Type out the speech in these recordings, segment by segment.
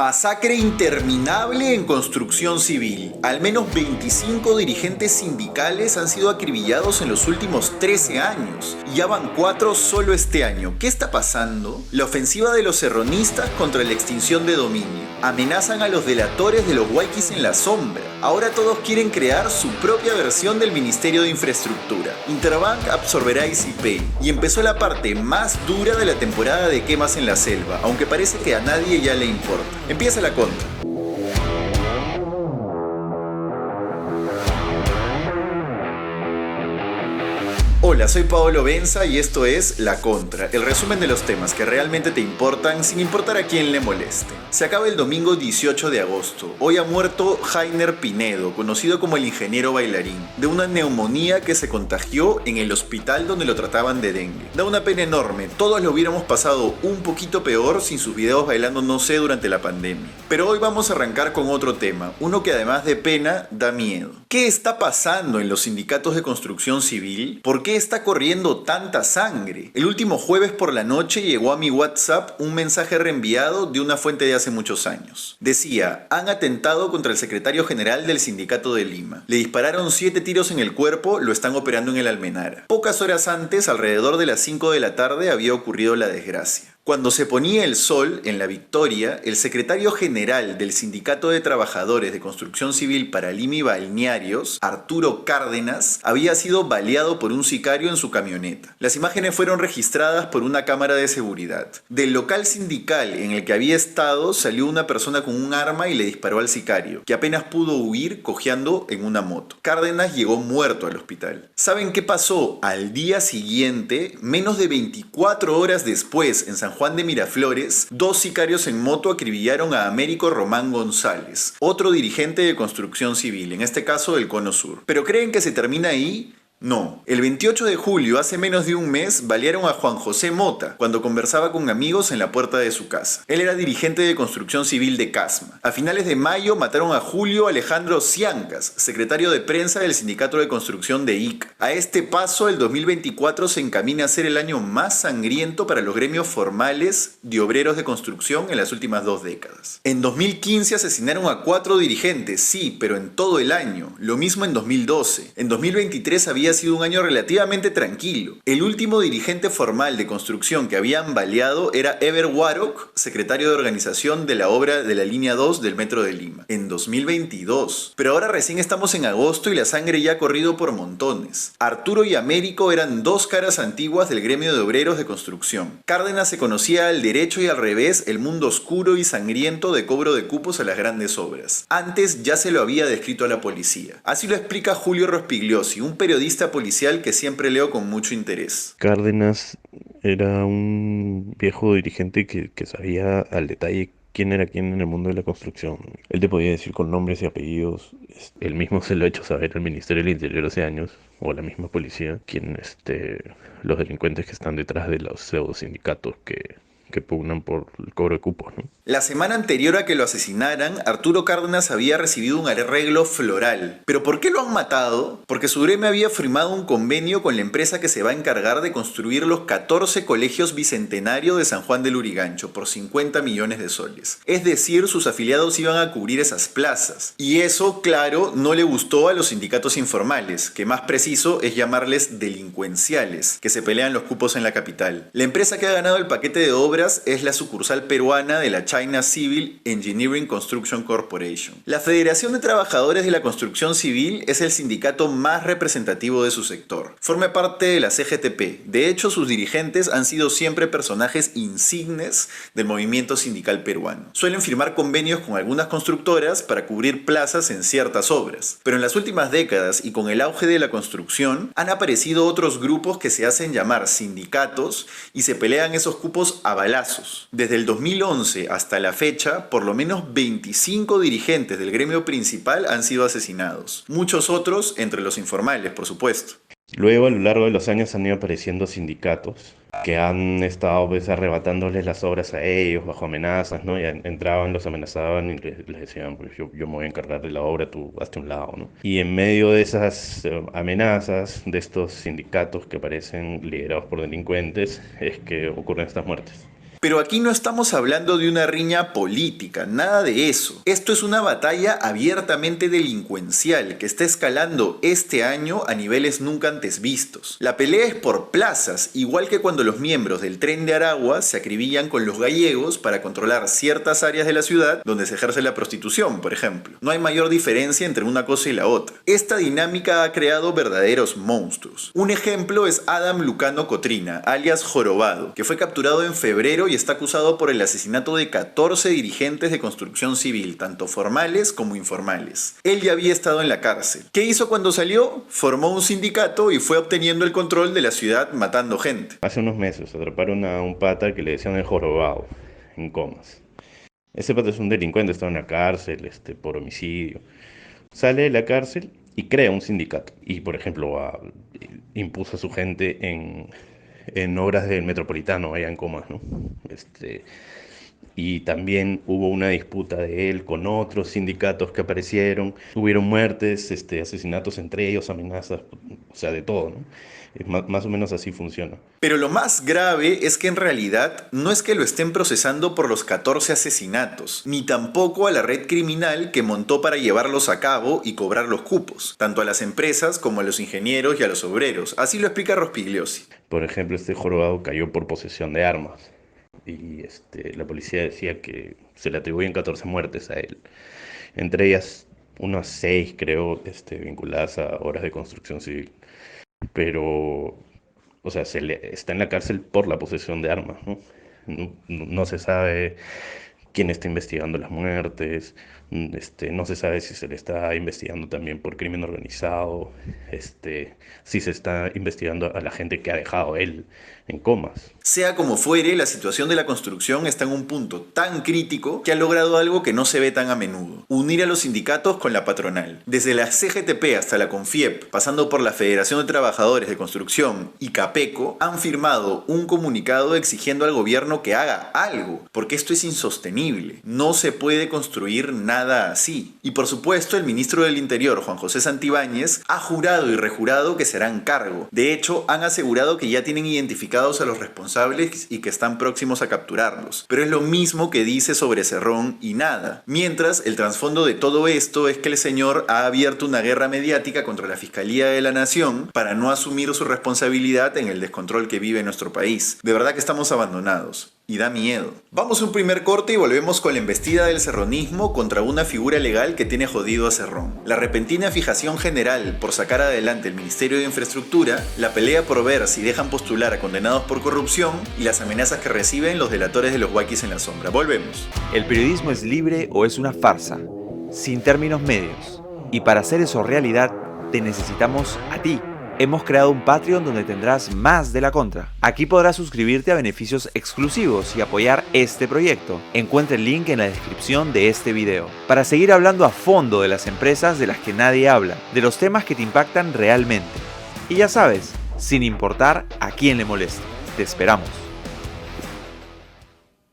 Masacre interminable en construcción civil. Al menos 25 dirigentes sindicales han sido acribillados en los últimos 13 años. Ya van 4 solo este año. ¿Qué está pasando? La ofensiva de los serronistas contra la extinción de dominio. Amenazan a los delatores de los huayquis en la sombra. Ahora todos quieren crear su propia versión del Ministerio de Infraestructura. Interbank absorberá ICP. Y empezó la parte más dura de la temporada de quemas en la selva, aunque parece que a nadie ya le importa. Empieza la contra. Hola, soy Paolo Benza y esto es La Contra, el resumen de los temas que realmente te importan sin importar a quién le moleste. Se acaba el domingo 18 de agosto. Hoy ha muerto Jainer Pinedo, conocido como el ingeniero bailarín, de una neumonía que se contagió en el hospital donde lo trataban de dengue. Da una pena enorme, todos lo hubiéramos pasado un poquito peor sin sus videos bailando no sé durante la pandemia. Pero hoy vamos a arrancar con otro tema, uno que además de pena, da miedo. ¿Qué está pasando en los sindicatos de construcción civil? ¿Por qué está corriendo tanta sangre? El último jueves por la noche llegó a mi WhatsApp un mensaje reenviado de una fuente de hace muchos años. Decía, han atentado contra el secretario general del sindicato de Lima. Le dispararon 7 tiros en el cuerpo, lo están operando en el Almenara. Pocas horas antes, alrededor de las 5 de la tarde, había ocurrido la desgracia. Cuando se ponía el sol en La Victoria, el secretario general del Sindicato de Trabajadores de Construcción Civil para Lima y Balnearios, Arturo Cárdenas, había sido baleado por un sicario en su camioneta. Las imágenes fueron registradas por una cámara de seguridad. Del local sindical en el que había estado salió una persona con un arma y le disparó al sicario, que apenas pudo huir cojeando en una moto. Cárdenas llegó muerto al hospital. ¿Saben qué pasó? Al día siguiente, menos de 24 horas después, en San Juan de Miraflores, 2 sicarios en moto acribillaron a Américo Román González, otro dirigente de construcción civil, en este caso del Cono Sur. ¿Pero creen que se termina ahí? No. El 28 de julio, hace menos de un mes, balearon a Juan José Mota cuando conversaba con amigos en la puerta de su casa. Él era dirigente de construcción civil de Casma. A finales de mayo mataron a Julio Alejandro Ciancas, secretario de prensa del Sindicato de Construcción de Ica. A este paso, el 2024 se encamina a ser el año más sangriento para los gremios formales de obreros de construcción en las últimas 2 décadas. En 2015 asesinaron a 4 dirigentes, sí, pero en todo el año. Lo mismo en 2012. En 2023 había sido un año relativamente tranquilo. El último dirigente formal de construcción que habían baleado era Ever Warrock, secretario de organización de la obra de la línea 2 del Metro de Lima, en 2022. Pero ahora recién estamos en agosto y la sangre ya ha corrido por montones. Arturo y Américo eran 2 caras antiguas del gremio de obreros de construcción. Cárdenas se conocía al derecho y al revés el mundo oscuro y sangriento de cobro de cupos a las grandes obras. Antes ya se lo había descrito a la policía. Así lo explica Julio Rospigliosi, un periodista policial que siempre leo con mucho interés. Cárdenas era un viejo dirigente que sabía al detalle quién era quién en el mundo de la construcción. Él te podía decir con nombres y apellidos. Él mismo se lo ha hecho saber al Ministerio del Interior hace años, o a la misma policía, los delincuentes que están detrás de los pseudo sindicatos que pugnan por el cobro de cupos, ¿no? La semana anterior a que lo asesinaran, Arturo Cárdenas había recibido un arreglo floral. ¿Pero por qué lo han matado? Porque su gremio había firmado un convenio con la empresa que se va a encargar de construir los 14 colegios bicentenarios de San Juan del Lurigancho por 50 millones de soles. Es decir, sus afiliados iban a cubrir esas plazas. Y eso, claro, no le gustó a los sindicatos informales, que más preciso es llamarles delincuenciales, que se pelean los cupos en la capital. La empresa que ha ganado el paquete de obras es la sucursal peruana de la China Civil Engineering Construction Corporation. La Federación de Trabajadores de la Construcción Civil es el sindicato más representativo de su sector. Forma parte de la CGTP. De hecho, sus dirigentes han sido siempre personajes insignes del movimiento sindical peruano. Suelen firmar convenios con algunas constructoras para cubrir plazas en ciertas obras. Pero en las últimas décadas y con el auge de la construcción, han aparecido otros grupos que se hacen llamar sindicatos y se pelean esos cupos a balazos. Desde el 2011 hasta la fecha, por lo menos 25 dirigentes del gremio principal han sido asesinados. Muchos otros entre los informales, por supuesto. Luego, a lo largo de los años han ido apareciendo sindicatos que han estado arrebatándoles las obras a ellos bajo amenazas, ¿no? Y entraban, los amenazaban y les decían, pues yo me voy a encargar de la obra, tú hazte a un lado, ¿no? Y en medio de esas amenazas de estos sindicatos que parecen liderados por delincuentes, es que ocurren estas muertes. Pero aquí no estamos hablando de una riña política, nada de eso. Esto es una batalla abiertamente delincuencial que está escalando este año a niveles nunca antes vistos. La pelea es por plazas, igual que cuando los miembros del Tren de Aragua se acribillan con los gallegos para controlar ciertas áreas de la ciudad donde se ejerce la prostitución, por ejemplo. No hay mayor diferencia entre una cosa y la otra. Esta dinámica ha creado verdaderos monstruos. Un ejemplo es Adam Lucano Cotrina, alias Jorobado, que fue capturado en febrero y está acusado por el asesinato de 14 dirigentes de construcción civil, tanto formales como informales. Él ya había estado en la cárcel. ¿Qué hizo cuando salió? Formó un sindicato y fue obteniendo el control de la ciudad matando gente. Hace unos meses atraparon a un pata que le decían el Jorobado, en Comas. Ese pata es un delincuente, está en la cárcel por homicidio. Sale de la cárcel y crea un sindicato. Y, por ejemplo, impuso a su gente en obras del Metropolitano, allá en Comas, ¿no? Y también hubo una disputa de él con otros sindicatos que aparecieron. Hubieron muertes, asesinatos entre ellos, amenazas, o sea, de todo, ¿no? Más o menos así funciona. Pero lo más grave es que en realidad no es que lo estén procesando por los 14 asesinatos, ni tampoco a la red criminal que montó para llevarlos a cabo y cobrar los cupos, tanto a las empresas como a los ingenieros y a los obreros. Así lo explica Rospigliosi. Por ejemplo, este Jorobado cayó por posesión de armas. Y la policía decía que se le atribuyen 14 muertes a él. Entre ellas, unas 6, creo, vinculadas a obras de construcción civil. Pero, o sea, está en la cárcel por la posesión de armas, ¿no? No se sabe quién está investigando las muertes, no se sabe si se le está investigando también por crimen organizado, si se está investigando a la gente que ha dejado él en Comas. Sea como fuere, la situación de la construcción está en un punto tan crítico que ha logrado algo que no se ve tan a menudo: unir a los sindicatos con la patronal. Desde la CGTP hasta la CONFIEP, pasando por la Federación de Trabajadores de Construcción y CAPECO, han firmado un comunicado exigiendo al gobierno que haga algo, porque esto es insostenible. No se puede construir nada así. Y por supuesto, el ministro del Interior, Juan José Santibáñez, ha jurado y rejurado que se harán cargo. De hecho, han asegurado que ya tienen identificados a los responsables y que están próximos a capturarlos. Pero es lo mismo que dice sobre Cerrón y nada. Mientras, el trasfondo de todo esto es que el señor ha abierto una guerra mediática contra la Fiscalía de la Nación para no asumir su responsabilidad en el descontrol que vive nuestro país. De verdad que estamos abandonados. Y da miedo. Vamos a un primer corte y volvemos con la embestida del cerronismo contra una figura legal que tiene jodido a Cerrón. La repentina fijación general por sacar adelante el Ministerio de Infraestructura, la pelea por ver si dejan postular a condenados por corrupción y las amenazas que reciben los delatores de los huaquis en la sombra. Volvemos. ¿El periodismo es libre o es una farsa? Sin términos medios. Y para hacer eso realidad, te necesitamos a ti. Hemos creado un Patreon donde tendrás más de La Contra. Aquí podrás suscribirte a beneficios exclusivos y apoyar este proyecto. Encuentra el link en la descripción de este video. Para seguir hablando a fondo de las empresas de las que nadie habla, de los temas que te impactan realmente. Y ya sabes, sin importar a quién le moleste. Te esperamos.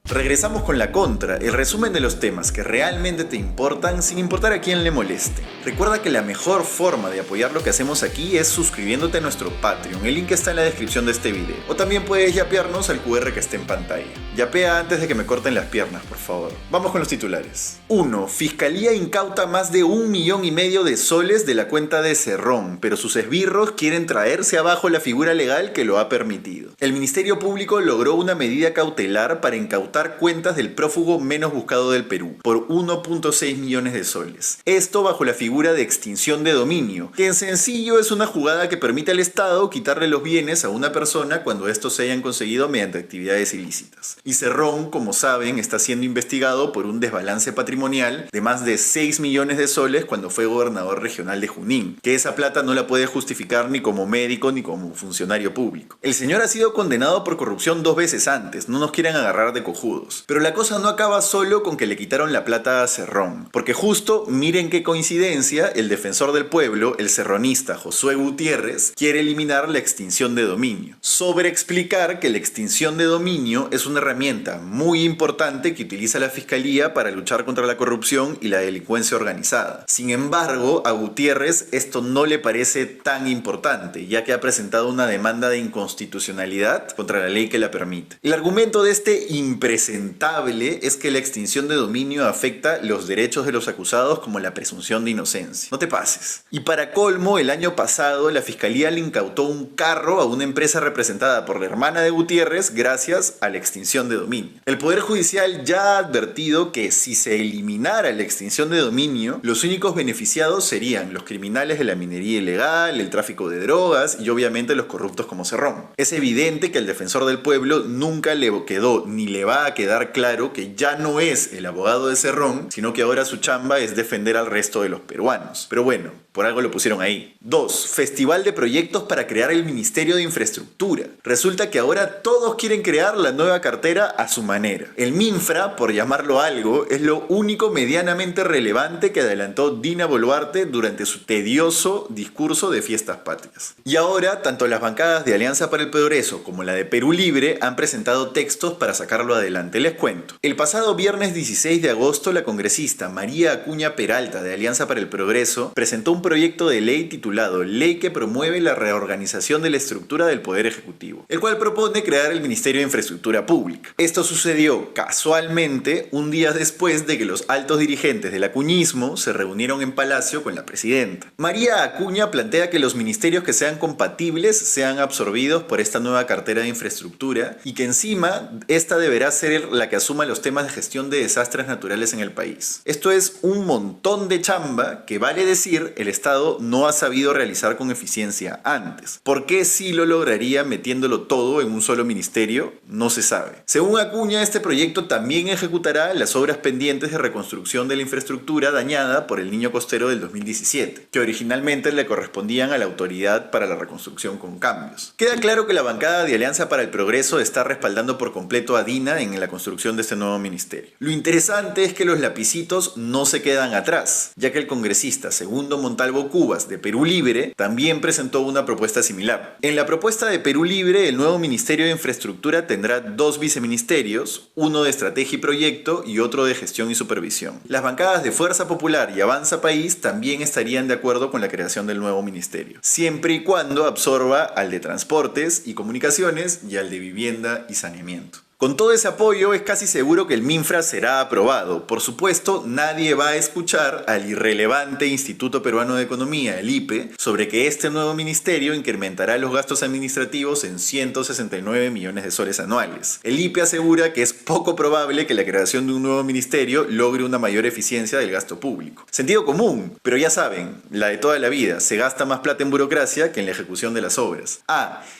Regresamos con La Contra, el resumen de los temas que realmente te importan sin importar a quién le moleste. Recuerda que la mejor forma de apoyar lo que hacemos aquí es suscribiéndote a nuestro Patreon. El link está en la descripción de este video. O también puedes yapearnos al QR que está en pantalla. Yapea antes de que me corten las piernas, por favor. Vamos con los titulares. 1. Fiscalía incauta más de 1,5 millones de soles de la cuenta de Cerrón, pero sus esbirros quieren traerse abajo la figura legal que lo ha permitido. El Ministerio Público logró una medida cautelar para incautar cuentas del prófugo menos buscado del Perú por 1,6 millones de soles. Esto bajo la figura de extinción de dominio, que en sencillo es una jugada que permite al Estado quitarle los bienes a una persona cuando estos se hayan conseguido mediante actividades ilícitas. Y Cerrón, como saben, está siendo investigado por un desbalance patrimonial de más de 6 millones de soles cuando fue gobernador regional de Junín, que esa plata no la puede justificar ni como médico ni como funcionario público. El señor ha sido condenado por corrupción 2 veces antes, no nos quieren agarrar de cojudos. Pero la cosa no acaba solo con que le quitaron la plata a Cerrón, porque justo, miren qué coincidencia, el defensor del pueblo, el cerronista Josué Gutiérrez, quiere eliminar la extinción de dominio. Sobre explicar que la extinción de dominio es una herramienta herramienta muy importante que utiliza la Fiscalía para luchar contra la corrupción y la delincuencia organizada. Sin embargo, a Gutiérrez esto no le parece tan importante, ya que ha presentado una demanda de inconstitucionalidad contra la ley que la permite. El argumento de este impresentable es que la extinción de dominio afecta los derechos de los acusados como la presunción de inocencia. No te pases. Y para colmo, el año pasado la Fiscalía le incautó un carro a una empresa representada por la hermana de Gutiérrez gracias a la extinción de dominio. El Poder Judicial ya ha advertido que si se eliminara la extinción de dominio, los únicos beneficiados serían los criminales de la minería ilegal, el tráfico de drogas y obviamente los corruptos como Cerrón. Es evidente que al defensor del pueblo nunca le quedó ni le va a quedar claro que ya no es el abogado de Cerrón, sino que ahora su chamba es defender al resto de los peruanos. Pero bueno, por algo lo pusieron ahí. 2. Festival de proyectos para crear el Ministerio de Infraestructura. Resulta que ahora todos quieren crear la nueva cartera a su manera. El Minfra, por llamarlo algo, es lo único medianamente relevante que adelantó Dina Boluarte durante su tedioso discurso de fiestas patrias. Y ahora, tanto las bancadas de Alianza para el Progreso como la de Perú Libre han presentado textos para sacarlo adelante. Les cuento. El pasado viernes 16 de agosto, la congresista María Acuña Peralta de Alianza para el Progreso presentó un proyecto de ley titulado Ley que promueve la reorganización de la estructura del Poder Ejecutivo, el cual propone crear el Ministerio de Infraestructura Pública. Esto sucedió casualmente un día después de que los altos dirigentes del acuñismo se reunieron en Palacio con la presidenta. María Acuña plantea que los ministerios que sean compatibles sean absorbidos por esta nueva cartera de infraestructura y que encima esta deberá ser la que asuma los temas de gestión de desastres naturales en el país. Esto es un montón de chamba que, vale decir, el Estado no ha sabido realizar con eficiencia antes. ¿Por qué sí lo lograría metiéndolo todo en un solo ministerio? No se sabe. Según Acuña, este proyecto también ejecutará las obras pendientes de reconstrucción de la infraestructura dañada por el Niño Costero del 2017, que originalmente le correspondían a la Autoridad para la Reconstrucción con Cambios. Queda claro que la bancada de Alianza para el Progreso está respaldando por completo a Dina en la construcción de este nuevo ministerio. Lo interesante es que los lapicitos no se quedan atrás, ya que el congresista Segundo Montalvo Cubas de Perú Libre también presentó una propuesta similar. En la propuesta de Perú Libre, el nuevo Ministerio de Infraestructura tendrá 2 viceministerios, uno de Estrategia y Proyecto y otro de Gestión y Supervisión. Las bancadas de Fuerza Popular y Avanza País también estarían de acuerdo con la creación del nuevo ministerio, siempre y cuando absorba al de Transportes y Comunicaciones y al de Vivienda y Saneamiento. Con todo ese apoyo es casi seguro que el Minfra será aprobado. Por supuesto, nadie va a escuchar al irrelevante Instituto Peruano de Economía, el IPE, sobre que este nuevo ministerio incrementará los gastos administrativos en 169 millones de soles anuales. El IPE asegura que es poco probable que la creación de un nuevo ministerio logre una mayor eficiencia del gasto público. Sentido común, pero ya saben, la de toda la vida, se gasta más plata en burocracia que en la ejecución de las obras.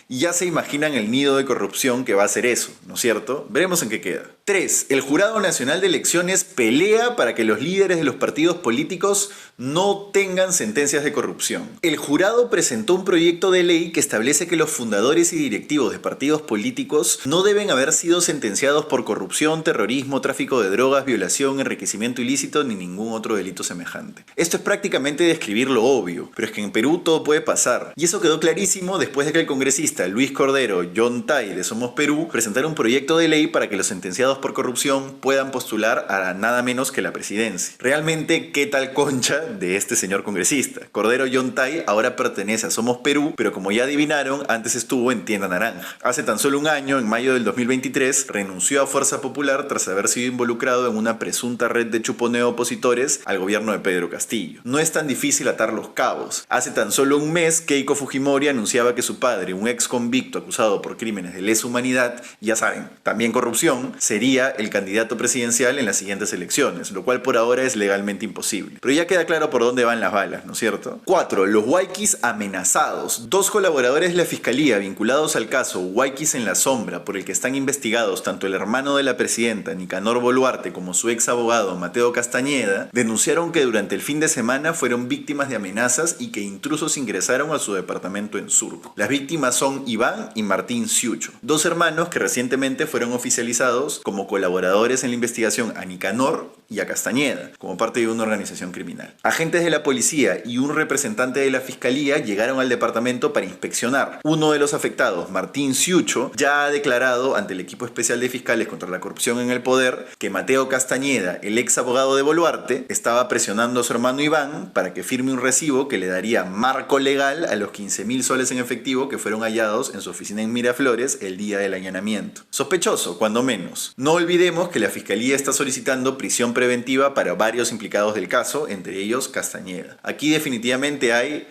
Y ya se imaginan el nido de corrupción que va a ser eso, ¿no es cierto? Veremos en qué queda. 3. El Jurado Nacional de Elecciones pelea para que los líderes de los partidos políticos no tengan sentencias de corrupción. El jurado presentó un proyecto de ley que establece que los fundadores y directivos de partidos políticos no deben haber sido sentenciados por corrupción, terrorismo, tráfico de drogas, violación, enriquecimiento ilícito ni ningún otro delito semejante. Esto es prácticamente describir lo obvio, pero es que en Perú todo puede pasar. Y eso quedó clarísimo después de que el congresista Luis Cordero Yontay de Somos Perú presentara un proyecto de ley para que los sentenciados por corrupción puedan postular a nada menos que la presidencia. Realmente, ¿qué tal concha de este señor congresista? Cordero Yontay ahora pertenece a Somos Perú, pero como ya adivinaron, antes estuvo en Tienda Naranja. Hace tan solo un año, en mayo del 2023, renunció a Fuerza Popular tras haber sido involucrado en una presunta red de chuponeo opositores al gobierno de Pedro Castillo. No es tan difícil atar los cabos. Hace tan solo un mes, Keiko Fujimori anunciaba que su padre, un ex convicto acusado por crímenes de lesa humanidad, ya saben, también corrupción, sería el candidato presidencial en las siguientes elecciones, lo cual por ahora es legalmente imposible. Pero ya queda claro por dónde van las balas, ¿no es cierto? 4. Los Huayquis amenazados. 2 colaboradores de la Fiscalía vinculados al caso Huayquis en la Sombra, por el que están investigados tanto el hermano de la presidenta, Nicanor Boluarte, como su ex abogado, Mateo Castañeda, denunciaron que durante el fin de semana fueron víctimas de amenazas y que intrusos ingresaron a su departamento en Surco. Las víctimas son Iván y Martín Ciucho, 2 hermanos que recientemente fueron oficializados como colaboradores en la investigación a Nicanor y a Castañeda, como parte de una organización criminal. Agentes de la policía y un representante de la fiscalía llegaron al departamento para inspeccionar. Uno de los afectados, Martín Ciucho, ya ha declarado ante el equipo especial de fiscales contra la corrupción en el poder que Mateo Castañeda, el ex abogado de Boluarte, estaba presionando a su hermano Iván para que firme un recibo que le daría marco legal a los 15.000 soles en efectivo que fueron hallados en su oficina en Miraflores el día del allanamiento. Sospechoso, cuando menos. No olvidemos que la fiscalía está solicitando prisión preventiva para varios implicados del caso, entre ellos Castañeda. Aquí definitivamente hay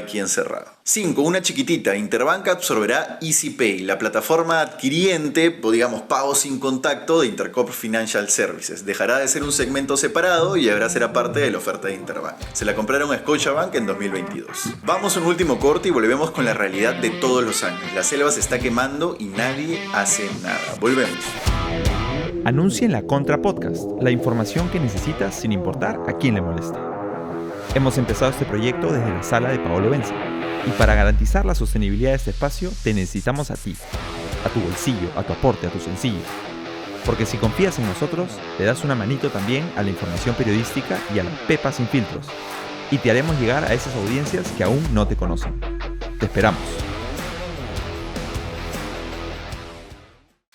quien cerrado. 5. Una chiquitita. Interbank absorberá EasyPay, la plataforma adquiriente, o digamos pago sin contacto de Intercorp Financial Services. Dejará de ser un segmento separado y ahora será parte de la oferta de Interbank. Se la compraron a Scotiabank en 2022. Vamos a un último corte y volvemos con la realidad de todos los años. La selva se está quemando y nadie hace nada. Volvemos. Anuncia en La Contra Podcast, la información que necesitas sin importar a quién le moleste. Hemos empezado este proyecto desde la sala de Paolo Benza, y para garantizar la sostenibilidad de este espacio te necesitamos a ti, a tu bolsillo, a tu aporte, a tu sencillo. Porque si confías en nosotros, le das una manito también a la información periodística y a la Pepa sin filtros, y te haremos llegar a esas audiencias que aún no te conocen. Te esperamos.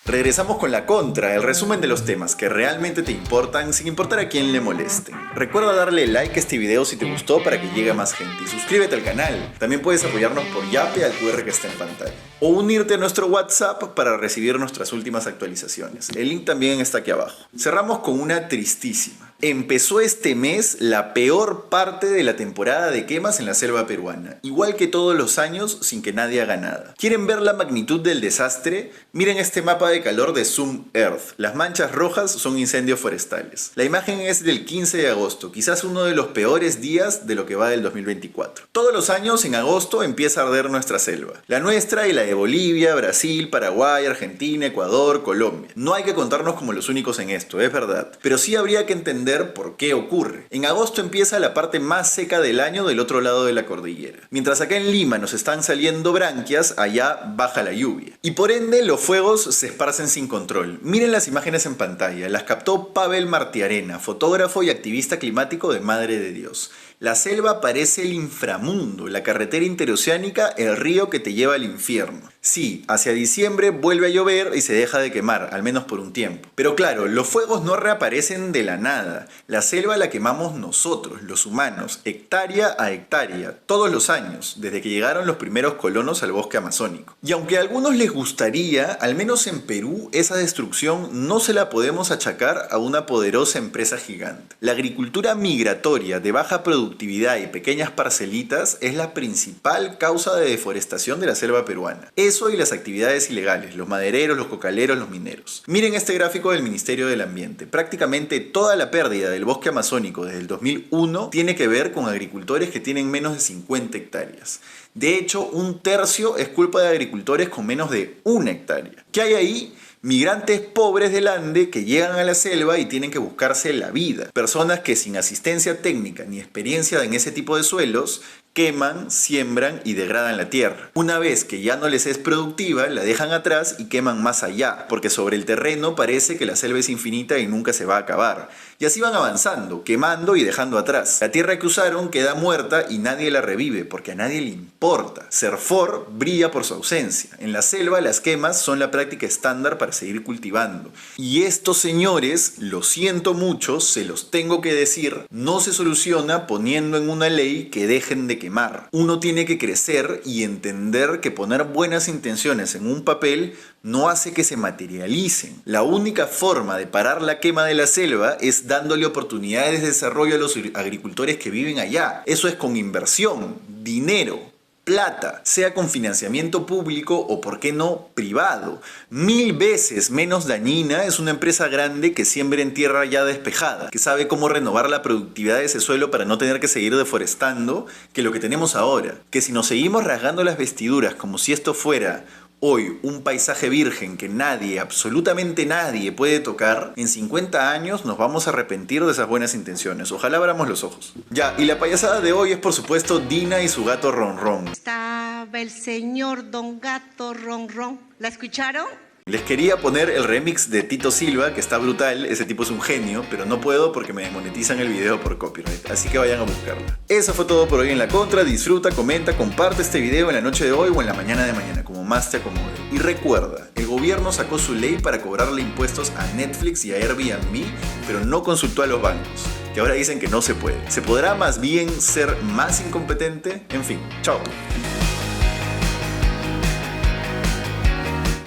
Regresamos con La Contra, el resumen de los temas que realmente te importan sin importar a quién le moleste. Recuerda darle like a este video si te gustó para que llegue a más gente y suscríbete al canal. También puedes apoyarnos por Yape al QR que está en pantalla. O unirte a nuestro WhatsApp para recibir nuestras últimas actualizaciones. El link también está aquí abajo. Cerramos con una tristísima. Empezó este mes la peor parte de la temporada de quemas en la selva peruana, igual que todos los años sin que nadie haga nada. ¿Quieren ver la magnitud del desastre? Miren este mapa de calor de Zoom Earth. Las manchas rojas son incendios forestales. La imagen es del 15 de agosto, quizás uno de los peores días de lo que va del 2024. Todos los años en agosto empieza a arder nuestra selva. La nuestra y la de Bolivia, Brasil, Paraguay, Argentina, Ecuador, Colombia. No hay que contarnos como los únicos en esto, es verdad. Pero sí habría que entender por qué ocurre. En agosto empieza la parte más seca del año del otro lado de la cordillera. Mientras acá en Lima nos están saliendo branquias, allá baja la lluvia. Y por ende los fuegos se esparcen sin control. Miren las imágenes en pantalla. Las captó Pavel Martiarena, fotógrafo y activista climático de Madre de Dios. La selva parece el inframundo, la carretera interoceánica, el río que te lleva al infierno. Sí, hacia diciembre vuelve a llover y se deja de quemar, al menos por un tiempo. Pero claro, los fuegos no reaparecen de la nada. La selva la quemamos nosotros, los humanos, hectárea a hectárea, todos los años, desde que llegaron los primeros colonos al bosque amazónico. Y aunque a algunos les gustaría, al menos en Perú, esa destrucción no se la podemos achacar a una poderosa empresa gigante. La agricultura migratoria de baja productividad y pequeñas parcelitas es la principal causa de deforestación de la selva peruana. Eso y las actividades ilegales, los madereros, los cocaleros, los mineros. Miren este gráfico del Ministerio del Ambiente. Prácticamente toda la pérdida del bosque amazónico desde el 2001 tiene que ver con agricultores que tienen menos de 50 hectáreas. De hecho, un tercio es culpa de agricultores con menos de 1 hectárea. ¿Qué hay ahí? Migrantes pobres del Ande que llegan a la selva y tienen que buscarse la vida. Personas que sin asistencia técnica ni experiencia en ese tipo de suelos queman, siembran y degradan la tierra. Una vez que ya no les es productiva, la dejan atrás y queman más allá, porque sobre el terreno parece que la selva es infinita y nunca se va a acabar. Y así van avanzando, quemando y dejando atrás. La tierra que usaron queda muerta y nadie la revive, porque a nadie le importa. Serfor brilla por su ausencia. En la selva las quemas son la práctica estándar para seguir cultivando. Y estos señores, lo siento mucho, se los tengo que decir, no se soluciona poniendo en una ley que dejen de quemar. Uno tiene que crecer y entender que poner buenas intenciones en un papel no hace que se materialicen. La única forma de parar la quema de la selva es dándole oportunidades de desarrollo a los agricultores que viven allá. Eso es con inversión, dinero, plata, sea con financiamiento público o, por qué no, privado. 1000 veces menos dañina es una empresa grande que siembra en tierra ya despejada, que sabe cómo renovar la productividad de ese suelo para no tener que seguir deforestando, que lo que tenemos ahora. Que si nos seguimos rasgando las vestiduras como si esto fuera hoy un paisaje virgen que nadie, absolutamente nadie puede tocar, en 50 años nos vamos a arrepentir de esas buenas intenciones. Ojalá abramos los ojos. Ya, y la payasada de hoy es por supuesto Dina y su gato Ron Ron. Estaba el señor Don Gato Ron Ron. ¿La escucharon? Les quería poner el remix de Tito Silva, que está brutal, ese tipo es un genio, pero no puedo porque me demonetizan el video por copyright, así que vayan a buscarlo. Eso fue todo por hoy en La Contra. Disfruta, comenta, comparte este video en la noche de hoy o en la mañana de mañana, como más te acomode. Y recuerda, el gobierno sacó su ley para cobrarle impuestos a Netflix y a Airbnb, pero no consultó a los bancos, que ahora dicen que no se puede. ¿Se podrá más bien ser más incompetente? En fin, chao.